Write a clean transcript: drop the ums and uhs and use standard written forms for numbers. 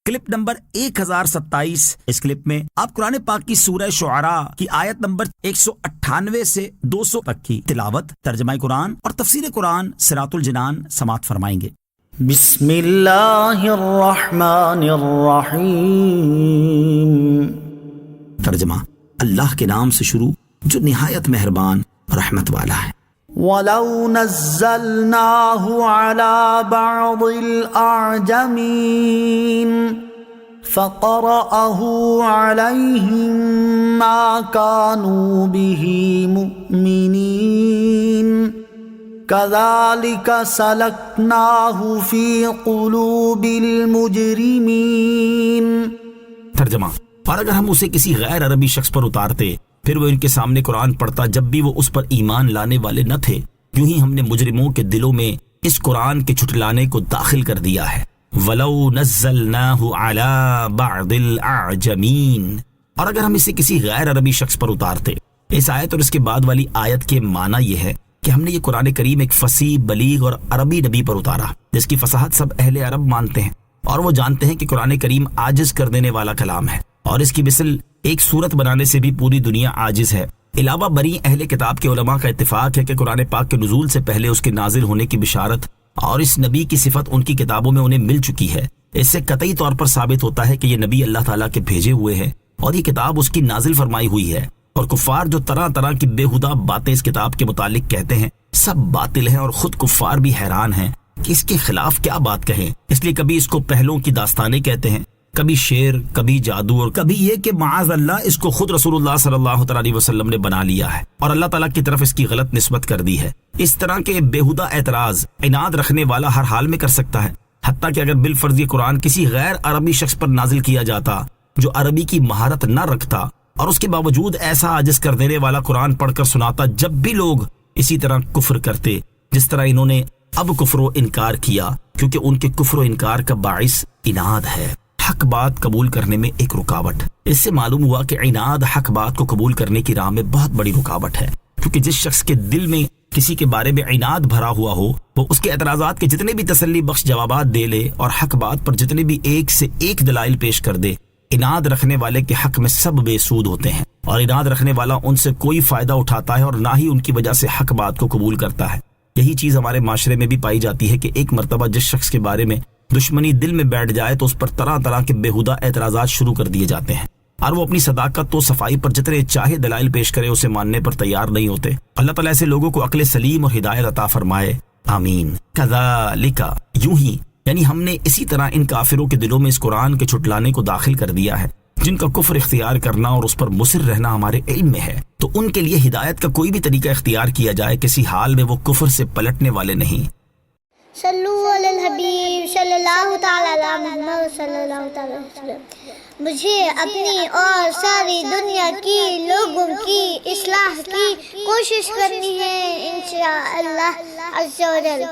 Clip number 1027۔ اس clip میں آپ قرآن پاک کی سورہ شعراء کی آیت نمبر 198 سے 200 تک کی تلاوت، ترجمہ قرآن اور تفسیر قرآن صراط الجنان سماعت فرمائیں گے۔ بسم اللہ الرحمن الرحیم۔ ترجمہ: اللہ کے نام سے شروع جو نہایت مہربان رحمت والا ہے۔ وَلَوْ نَزَّلْنَاهُ عَلَى بَعْضِ الْأَعْجَمِينَ فَقَرَأَهُ عَلَيْهِمْ مَا كَانُوا بِهِ مُؤْمِنِينَ كَذَلِكَ سَلَكْنَاهُ فِي قُلُوبِ الْمُجْرِمِينَ۔ ترجمہ: اور اگر ہم اسے کسی غیر عربی شخص پر اتارتے پھر وہ ان کے سامنے قرآن پڑھتا جب بھی وہ اس پر ایمان لانے والے نہ تھے، یوں ہی ہم نے مجرموں کے دلوں میں اس قرآن کے جھٹلانے کو داخل کر دیا ہے۔ وَلَوْ نَزَّلْنَاهُ عَلَى بَعْضِ الْأَعْجَمِينَ، اور اگر ہم اسے کسی غیر عربی شخص پر اتارتے۔ اس آیت اور اس کے بعد والی آیت کے معنی یہ ہے کہ ہم نے یہ قرآن کریم ایک فصیح، بلیغ اور عربی نبی پر اتارا جس کی فصاحت سب اہل عرب مانتے ہیں، اور وہ جانتے ہیں کہ قرآن کریم عاجز کر دینے والا کلام ہے، اور اس کی مثل ایک صورت بنانے سے بھی پوری دنیا عاجز ہے۔ علاوہ بری اہل کتاب کے علماء کا اتفاق ہے کہ قرآن پاک کے نزول سے پہلے اس کے نازل ہونے کی بشارت اور اس نبی کی صفت ان کی کتابوں میں انہیں مل چکی ہے۔ اس سے قطعی طور پر ثابت ہوتا ہے کہ یہ نبی اللہ تعالیٰ کے بھیجے ہوئے ہیں اور یہ کتاب اس کی نازل فرمائی ہوئی ہے، اور کفار جو طرح طرح کی بےہودہ باتیں اس کتاب کے متعلق کہتے ہیں سب باطل ہیں، اور خود کفار بھی حیران ہیں کہ اس کے خلاف کیا بات کہیں۔ اس لیے کبھی اس کو پہلوں کی داستانیں کہتے ہیں، کبھی شعر، کبھی جادو، اور کبھی یہ کہ معاذ اللہ اس کو خود رسول اللہ صلی اللہ علیہ وسلم نے بنا لیا ہے اور اللہ تعالیٰ کی طرف اس کی غلط نسبت کر دی ہے۔ اس طرح کے بےہودہ اعتراض عناد رکھنے والا ہر حال میں کر سکتا ہے، حتیٰ کہ اگر بالفرض یہ قرآن کسی غیر عربی شخص پر نازل کیا جاتا جو عربی کی مہارت نہ رکھتا اور اس کے باوجود ایسا عاجز کر دینے والا قرآن پڑھ کر سناتا جب بھی لوگ اسی طرح کفر کرتے جس طرح انہوں نے اب کفر و انکار کیا، کیونکہ ان کے کفر و انکار کا باعث عناد ہے، حق بات قبول کرنے میں ایک رکاوٹ۔ اس سے معلوم ہوا کہ عناد حق بات کو قبول کرنے کی راہ میں بہت بڑی رکاوٹ ہے، کیونکہ جس شخص کے دل میں کسی کے بارے میں عناد بھرا ہوا ہو وہ اس کے اعتراضات کے جتنے بھی تسلی بخش جوابات دے لے اور حق بات پر جتنے بھی ایک سے ایک دلائل پیش کر دے، عناد رکھنے والے کے حق میں سب بے سود ہوتے ہیں، اور عناد رکھنے والا ان سے کوئی فائدہ اٹھاتا ہے اور نہ ہی ان کی وجہ سے حق بات کو قبول کرتا ہے۔ یہی چیز ہمارے معاشرے میں بھی پائی جاتی ہے کہ ایک مرتبہ جس شخص کے بارے میں دشمنی دل میں بیٹھ جائے تو اس پر طرح طرح کے بےہودہ اعتراضات شروع کر دیے جاتے ہیں، اور وہ اپنی صداقت و صفائی پر جتنے چاہے دلائل پیش کرے اسے ماننے پر تیار نہیں ہوتے۔ اللہ تعالیٰ ایسے لوگوں کو عقل سلیم اور ہدایت عطا فرمائے، آمین۔ کذالک، یوں ہی، یعنی ہم نے اسی طرح ان کافروں کے دلوں میں اس قرآن کے چھٹلانے کو داخل کر دیا ہے جن کا کفر اختیار کرنا اور اس پر مصر رہنا ہمارے علم میں ہے، تو ان کے لیے ہدایت کا کوئی بھی طریقہ اختیار کیا جائے کسی حال میں وہ کفر سے پلٹنے والے نہیں۔ صلو علی الحبیب صلی اللہ تعالی علی محمد صلی اللہ تعالی وسلم۔ مجھے اپنی اور ساری دنیا کی لوگوں کی اصلاح کی کوشش کرنی ہے انشاءاللہ عز و جل۔